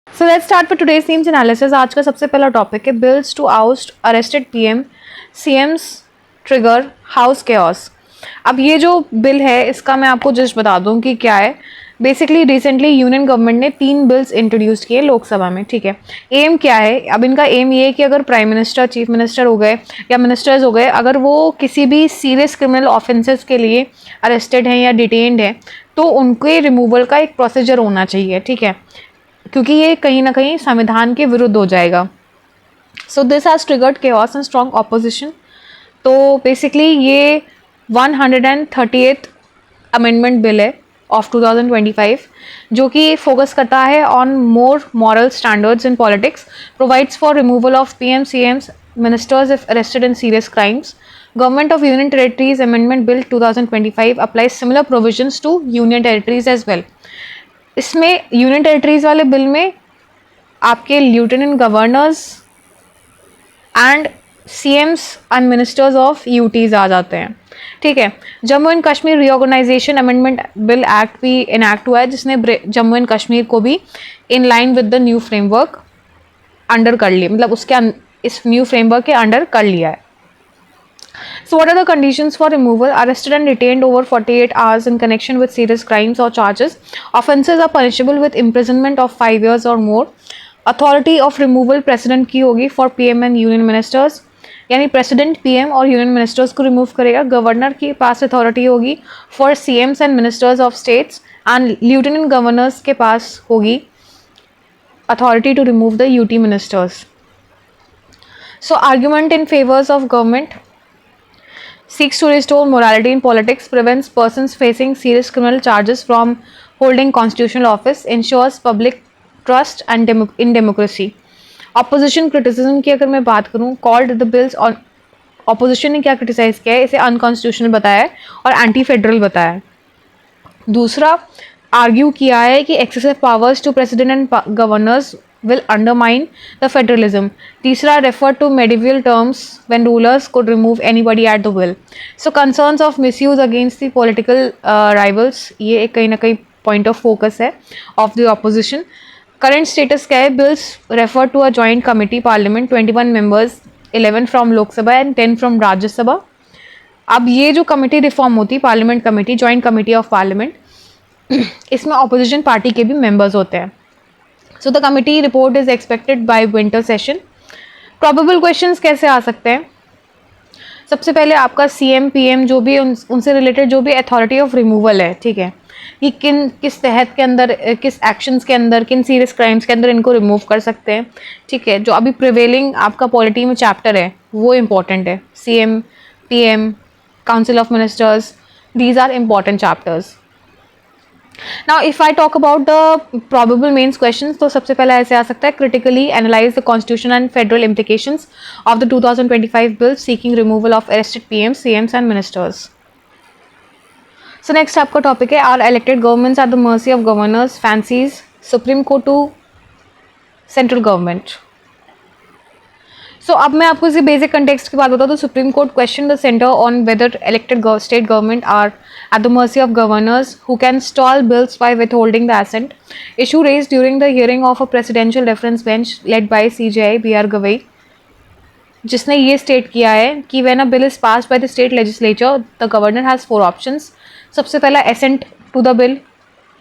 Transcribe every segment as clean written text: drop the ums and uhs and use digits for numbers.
So let's start with today's news analysis. आज का सबसे पहला टॉपिक है bills to oust arrested PM, CMs trigger house chaos. अब ये जो बिल है इसका मैं आपको जस्ट बता दूं कि क्या है। बेसिकली रिसेंटली यूनियन गवर्नमेंट ने 3 बिल्स इंट्रोड्यूस किए लोकसभा में, ठीक है। एम क्या है, अब इनका एम ये है कि अगर प्राइम मिनिस्टर, चीफ मिनिस्टर हो गए या मिनिस्टर्स हो गए, अगर वो किसी भी सीरियस क्रिमिनल ऑफेंसेस के लिए अरेस्टेड हैं या डिटेन्ड हैं तो उनके रिमूवल का एक प्रोसीजर होना चाहिए, ठीक है, क्योंकि ये कहीं ना कहीं संविधान के विरुद्ध हो जाएगा। So this has triggered chaos and strong opposition. तो बेसिकली ये 138th अमेंडमेंट बिल है ऑफ 2025, जो कि फोकस करता है on more moral standards in politics, provides for removal of PM CMs ministers if arrested in serious crimes. Government of union territories amendment bill 2025 applies similar provisions to union territories as well. इसमें union territories वाले bill में आपके lieutenant governors and CMs and ministers of UTs आ जाते हैं, ठीक है। Jammu and Kashmir reorganisation amendment bill act भी इनैक्ट हुआ है, जिसने जम्मू एंड कश्मीर को भी in line with the new framework under कर लिया, मतलब उसके इस न्यू फ्रेमवर्क के अंडर कर लिया है। So what are the conditions for removal? Arrested and detained over 48 hours in connection with serious crimes or charges. Offences are punishable with imprisonment of 5 years or more. Authority of removal president की होगी for PM and union ministers, यानी president PM और union ministers को remove करेगा। Governor की पास authority होगी for CMs and ministers of states, and lieutenant governors के पास होगी authority to remove the UT ministers. So argument in favors of government seeks to restore morality in politics, prevents persons facing serious criminal charges from holding constitutional office, ensures public trust and in democracy. Opposition criticism की अगर मैं बात करूँ, called the bills on opposition ने क्या criticise किया है, इसे अनकॉन्स्टिट्यूशनल बताया है और एंटी फेडरल बताया है। दूसरा आर्ग्यू किया है कि excessive powers to president and governors will undermine the federalism. तीसरा refer to medieval terms when rulers could remove anybody at the will. So concerns of misuse against the political rivals, ये एक कहीं ना कहीं point of focus है of the opposition. Current status क्या है? Bills refer to a joint committee parliament, 21 members, 11 from Lok Sabha and 10 from Rajya Sabha. अब ये जो कमेटी रिफॉर्म होती है, parliament committee, joint committee of parliament, इसमें opposition party के भी मेंबर्स होते हैं। So the committee report is expected by winter session. Probable questions कैसे आ सकते हैं? सबसे पहले आपका CM PM जो भी उनसे रिलेटेड जो भी अथॉरिटी ऑफ रिमूवल है, ठीक है, कि किस तहत के अंदर, किस एक्शंस के अंदर, किन सीरियस क्राइम्स के अंदर इनको रिमूव कर सकते हैं, ठीक है। जो अभी प्रिवेलिंग आपका पॉलिटी में चैप्टर है वो इम्पॉर्टेंट है। CM PM, council of ministers, these are important chapters. Now if I talk about the probable mains questions, तो सबसे पहला ऐसे आ सकता है, critically analyze the constitution and federal implications of the 2025 bill seeking removal of arrested PMs, CMs and ministers. So next आपका topic है, are elected governments at the mercy of governors, fancies, Supreme Court to central government. So अब मैं आपको इसी basic context की बात बताऊँ तो Supreme Court question the centre on whether elected state government are at the mercy of governors who can stall bills by withholding the assent. Issue raised during the hearing of a presidential reference bench led by CJI B.R. Gavai, जिसने ये state किया है कि when a bill is passed by the state legislature, the governor has 4 options. सबसे पहला assent to the bill,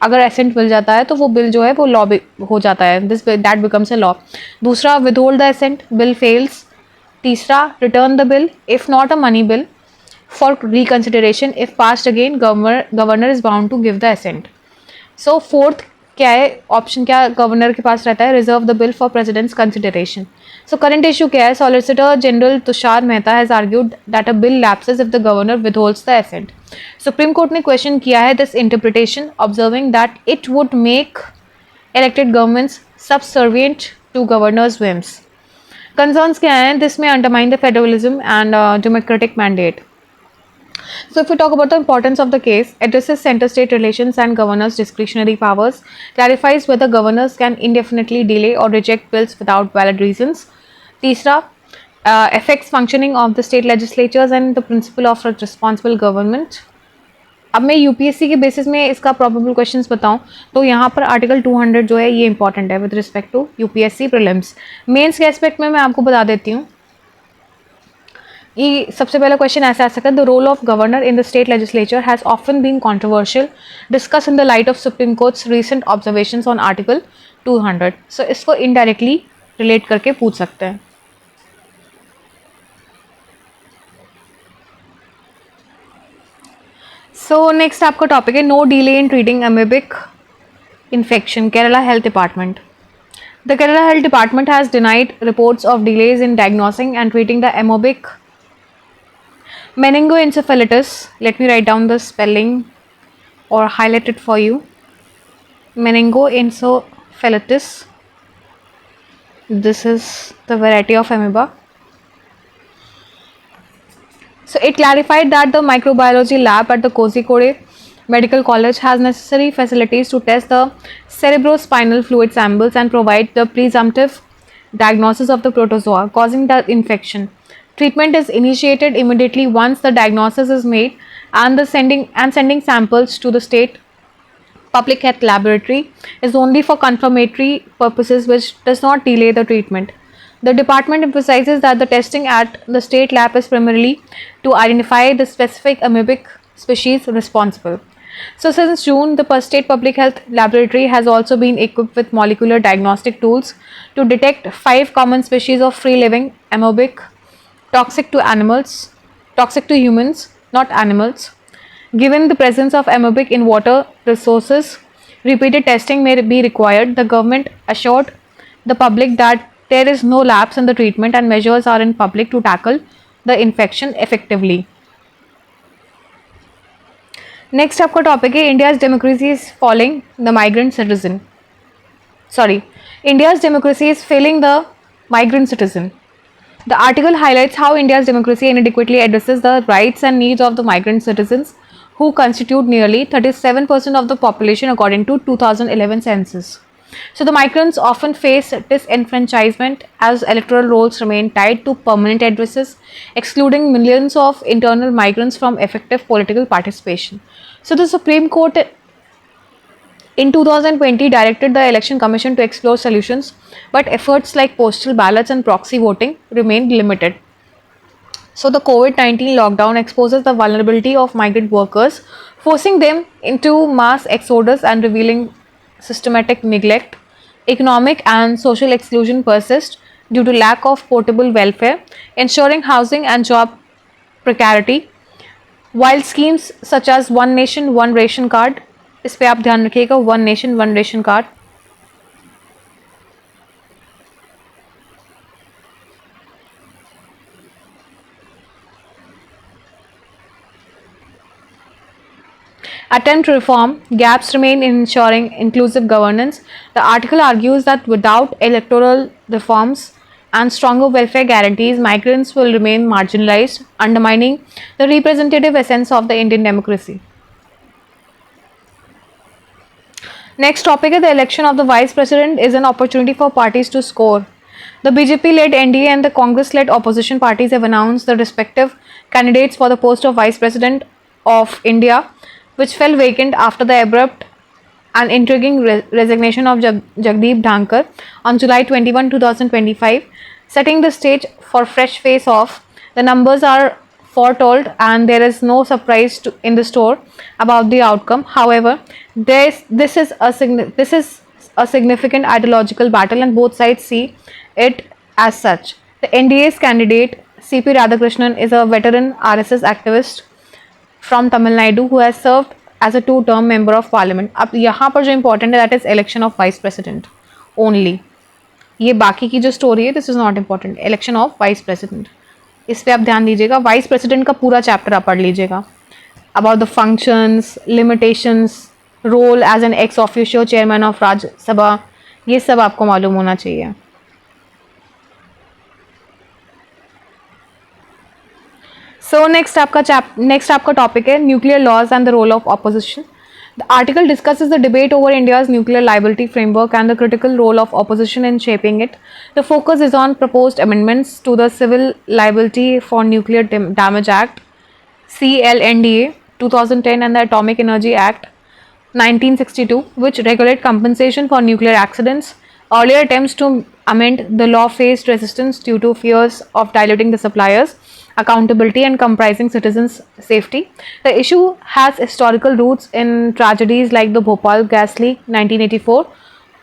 अगर accent मिल जाता है तो वो बिल जो है वो लॉ हो जाता है, दैट बिकम्स अ लॉ। दूसरा withhold the assent, bill fails. तीसरा return the bill if not a money bill for reconsideration, if passed again governor is bound to give the assent. So fourth क्या है option, क्या governor के पास रहता है, reserve the bill for president's consideration. So current issue क्या है, solicitor general Tushar Mehta has argued that a bill lapses if the governor विदहोल्ड्स the assent. Supreme Court ने क्वेश्चन किया है this interpretation, observing that it would make elected governments subservient to governors whims. Concerns क्या हैं, this में undermine the federalism and democratic mandate. So if we talk about the importance of the case, addresses center-state relations and governors' discretionary powers, clarifies whether governors can indefinitely delay or reject bills without valid reasons. तीसरा, affects functioning of the state legislatures and the principle of responsible government. अब मैं UPSC के basis में इसका probable questions बताऊं तो यहाँ पर आर्टिकल 200 जो है ये इंपॉर्टेंट है with respect to UPSC prelims. Mains के एस्पेक्ट में मैं आपको बता देती हूँ। ये सबसे पहला क्वेश्चन ऐसा आ सकता है, the role of governor in the state legislature has often been controversial, discuss in the light of supreme court's recent observations on article 200। So इसको इनडायरेक्टली रिलेट करके पूछ सकते हैं। सो नेक्स्ट आपका टॉपिक है no delay in treating amoebic infection, Kerala health department. The Kerala health department has denied reports of delays in diagnosing and treating the amoebic meningoencephalitis. Let me write down the spelling or highlight it for you. Meningoencephalitis. This is the variety of amoeba. So it clarified that the microbiology lab at the Kozhikode Medical College has necessary facilities to test the cerebrospinal fluid samples and provide the presumptive diagnosis of the protozoa causing the infection. Treatment is initiated immediately once the diagnosis is made, and sending samples to the state public health laboratory is only for confirmatory purposes, which does not delay the treatment. The department emphasizes that the testing at the state lab is primarily to identify the specific amoebic species responsible. So since June, the state public health laboratory has also been equipped with molecular diagnostic tools to detect 5 common species of free-living amoebic toxic to humans, not animals. Given the presence of amoebic in water resources, repeated testing may be required. The government assured the public that there is no lapse in the treatment and measures are in public to tackle the infection effectively. Next आपका topic है India's democracy is falling the migrant citizen. India's democracy is failing the migrant citizen. The article highlights how India's democracy inadequately addresses the rights and needs of the migrant citizens, who constitute nearly 37% of the population according to 2011 census. So the migrants often face disenfranchisement as electoral rolls remain tied to permanent addresses, excluding millions of internal migrants from effective political participation. So the Supreme Court in 2020 directed the Election Commission to explore solutions, but efforts like postal ballots and proxy voting remained limited. So the COVID-19 lockdown exposes the vulnerability of migrant workers, forcing them into mass exodus and revealing systematic neglect. Economic and social exclusion persist due to lack of portable welfare, ensuring housing and job precarity. While schemes such as One Nation, One Ration Card, इस पे आप ध्यान रखिएगा, one nation one ration card. Attempt to reform, gaps remain in ensuring inclusive governance. The article argues that without electoral reforms and stronger welfare guarantees, migrants will remain marginalized, undermining the representative essence of the Indian democracy. Next topic is the election of the Vice President is an opportunity for parties to score. The BJP-led NDA and the Congress-led opposition parties have announced the respective candidates for the post of Vice President of India, which fell vacant after the abrupt and intriguing resignation of Jagdeep Dhankar on July 21, 2025, setting the stage for fresh face-off. The numbers are foretold and there is no surprise in the store about the outcome. However, this is a significant ideological battle and both sides see it as such. The NDA's candidate CP Radhakrishnan is a veteran RSS activist from Tamil Nadu who has served as a 2-term member of parliament. अब यहाँ पर जो important है that is election of vice president only. ये बाकी की जो story है this is not important. Election of vice president. इस पे आप ध्यान दीजिएगा, वाइस प्रेसिडेंट का पूरा चैप्टर आप पढ़ लीजिएगा about the functions, limitations, role as an ex officio chairman of Rajya Sabha, ये सब आपको मालूम होना चाहिए। सो नेक्स्ट आपका टॉपिक है nuclear laws and the role of opposition. The article discusses the debate over India's nuclear liability framework and the critical role of opposition in shaping it. The focus is on proposed amendments to the Civil Liability for Nuclear Damage Act (CLNDA), 2010 and the Atomic Energy Act 1962, which regulate compensation for nuclear accidents. Earlier attempts to amend the law faced resistance due to fears of diluting the suppliers' accountability and compromising citizens' safety. The issue has historical roots in tragedies like the Bhopal gas leak 1984,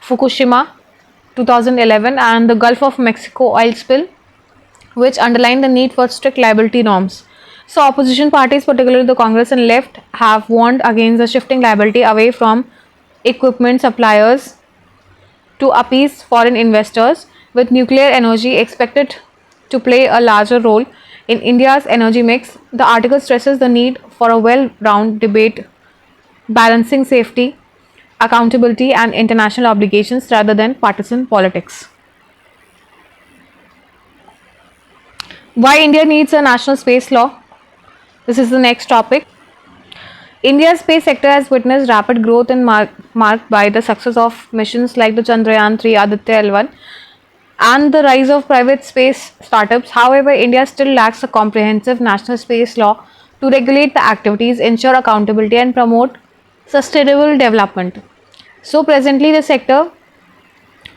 Fukushima 2011, and the Gulf of Mexico oil spill, which underlined the need for strict liability norms. So, opposition parties, particularly the Congress and left, have warned against the shifting liability away from equipment suppliers to appease foreign investors, with nuclear energy expected to play a larger role in India's energy mix. The article stresses the need for a well rounded debate balancing safety, accountability, and international obligations rather than partisan politics. Why India needs a national space law? This is the next topic. India's space sector has witnessed rapid growth and marked by the success of missions like the Chandrayaan 3, Aditya L1, and the rise of private space startups. However, India still lacks a comprehensive national space law to regulate the activities, ensure accountability, and promote sustainable development. So, presently, the sector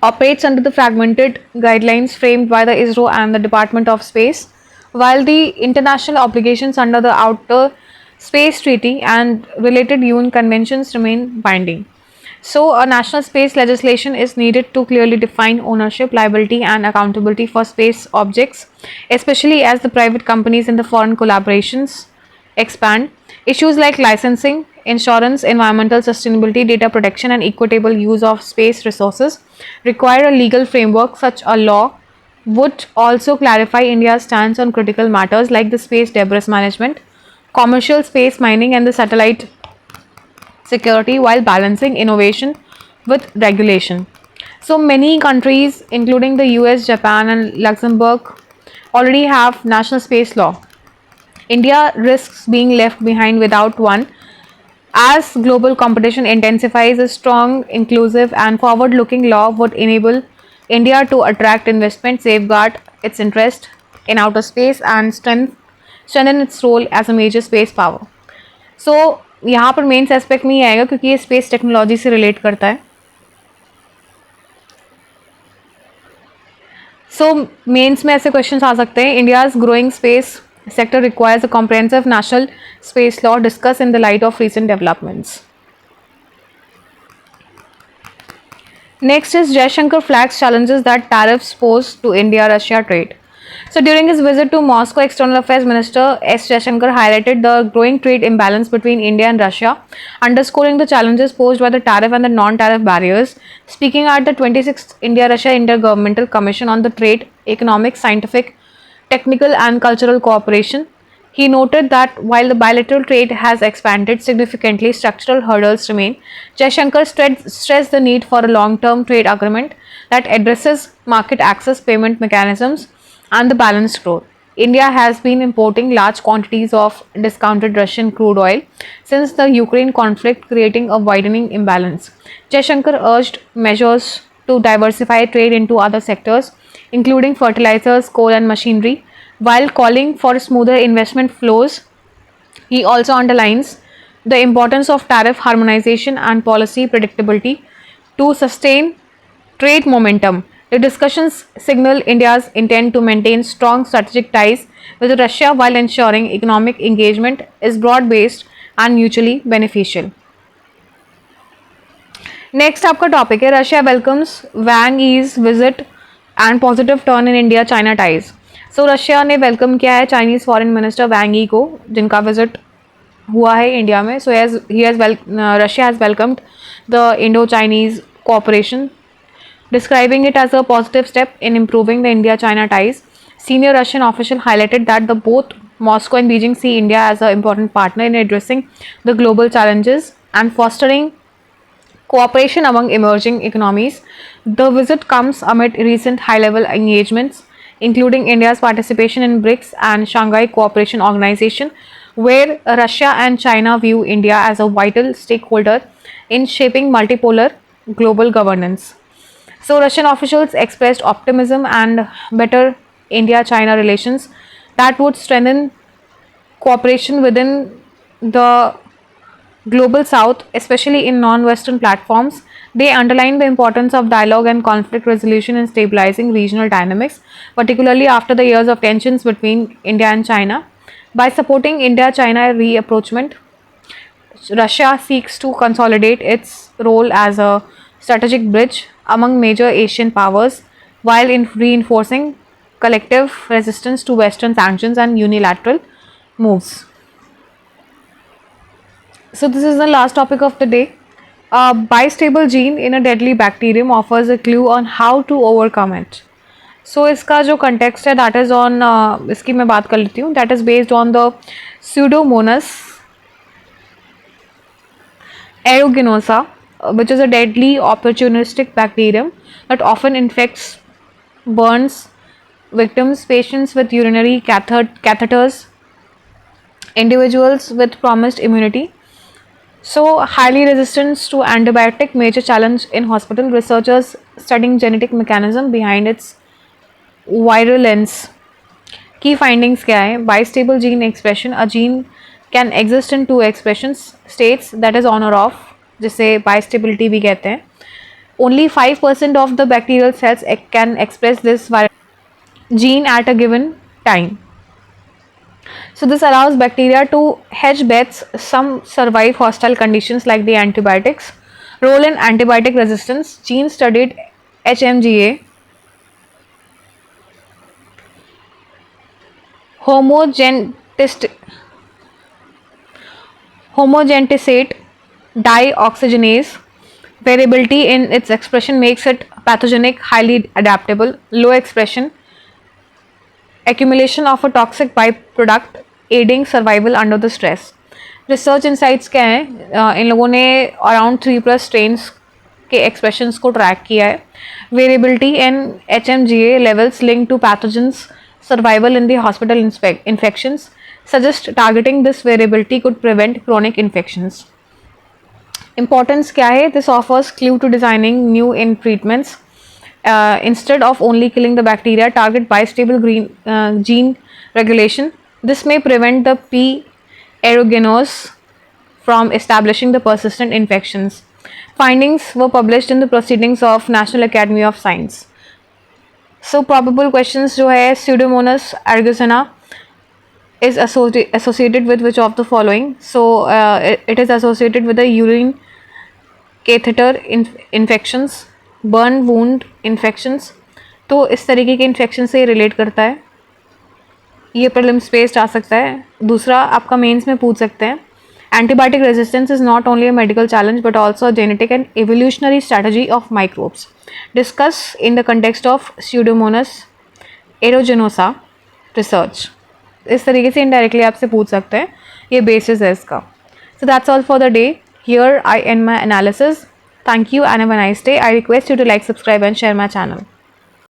operates under the fragmented guidelines framed by the ISRO and the Department of Space, while the international obligations under the Outer Space Treaty and related UN conventions remain binding. So, a national space legislation is needed to clearly define ownership, liability, and accountability for space objects, especially as the private companies and the foreign collaborations expand. Issues like licensing, insurance, environmental sustainability, data protection, and equitable use of space resources require a legal framework. Such a law would also clarify India's stance on critical matters like the space debris management, commercial space mining, and the satellite security while balancing innovation with regulation. So many countries, including the US, Japan, and Luxembourg, already have national space law. India risks being left behind without one. As global competition intensifies, a strong, inclusive, and forward looking law would enable India to attract investment, safeguard its interest in outer space, and strengthen its role as a major space power. So, यहाँ पर mains aspect में ही आएगा क्योंकि ये space technology से relate करता है. सो mains में ऐसे क्वेश्चंस आ सकते हैं. India's growing space sector requires a comprehensive national space law discussed in the light of recent developments. Next is Jaishankar flags challenges that tariffs pose to India-Russia trade. So during his visit to Moscow, External Affairs Minister S. Jaishankar highlighted the growing trade imbalance between India and Russia, underscoring the challenges posed by the tariff and the non-tariff barriers. Speaking at the 26th India-Russia Intergovernmental Commission on the Trade, Economic, Scientific, Technical and Cultural Cooperation, he noted that while the bilateral trade has expanded significantly, structural hurdles remain. Jaishankar stressed the need for a long-term trade agreement that addresses market access, payment mechanisms, and the balanced growth. India has been importing large quantities of discounted Russian crude oil since the Ukraine conflict, creating a widening imbalance. Jaishankar urged measures to diversify trade into other sectors, including fertilizers, coal, and machinery, while calling for smoother investment flows. He also underlines the importance of tariff harmonization and policy predictability to sustain trade momentum. The discussions signal India's intent to maintain strong strategic ties with Russia while ensuring economic engagement is broad-based and mutually beneficial. Next आपका topic है Russia welcomes Wang Yi's visit and positive turn in India China ties. So Russia ने वेलकम किया है Chinese foreign minister Wang Yi को, जिनका visit हुआ है इंडिया में. So Russia has welcomed the Indo Chinese cooperation, describing it as a positive step in improving the India-China ties. Senior Russian official highlighted that both Moscow and Beijing see India as an important partner in addressing the global challenges and fostering cooperation among emerging economies. The visit comes amid recent high-level engagements, including India's participation in BRICS and Shanghai Cooperation Organization, where Russia and China view India as a vital stakeholder in shaping multipolar global governance. So, Russian officials expressed optimism and better India-China relations that would strengthen cooperation within the global south, especially in non-Western platforms. They underline the importance of dialogue and conflict resolution in stabilizing regional dynamics, particularly after the years of tensions between India and China. By supporting India-China reapproachment, Russia seeks to consolidate its role as a strategic bridge among major Asian powers while reinforcing collective resistance to Western sanctions and unilateral moves. So, this is the last topic of the day. A bistable gene in a deadly bacterium offers a clue on how to overcome it. So, इसका जो context है that is on इसकी मैं बात कर लेती हूँ, that is based on the Pseudomonas aeruginosa, which is a deadly opportunistic bacterium that often infects burns victims, patients with urinary catheters, individuals with promised immunity. So, highly resistance to antibiotic, major challenge in hospital. Researchers studying genetic mechanism behind its virulence. Key findings क्या है? Bistable gene expression. A gene can exist in two expressions states, that is on or off, जिसे bistability भी कहते हैं. Only 5% of the bacterial cells can express this gene at a given time. So this allows bacteria to hedge bets. Some survive hostile conditions like the antibiotics. Role in antibiotic resistance. Gene studied HMGA, homogentisate dioxygenase. Variability in its expression makes it pathogenic, highly adaptable. Low expression, accumulation of a toxic byproduct aiding survival under the stress. Research insights क्या हैं? इन लोगों ने around 3+ strains के expressions को track किया है. Variability in HMGA levels link to pathogens survival in the hospital infections suggest targeting this variability could prevent chronic infections. Importance क्या है? This offers clue to designing new in treatments. Instead of only killing the bacteria, target bistable gene regulation. This may prevent the P. aeruginose from establishing the persistent infections. Findings were published in the Proceedings of National Academy of Science. So probable questions जो है, Pseudomonas aeruginosa is associated with which of the following? So it is associated with the urine catheter infections, burn wound infections. तो इस तरीके के infection से relate करता है. ये प्रीलिम्स बेस्ड आ सकता है. दूसरा आपका मेंस में पूछ सकते हैं. Antibiotic resistance is not only a medical challenge but also a genetic and evolutionary strategy of microbes. Discuss in the context of Pseudomonas aeruginosa research. इस तरीके से इनडायरेक्टली आपसे पूछ सकते हैं. ये बेसिस है इसका. So that's all for the day. Here I end my analysis. Thank you and have a nice day. I request you to like, subscribe and share my channel.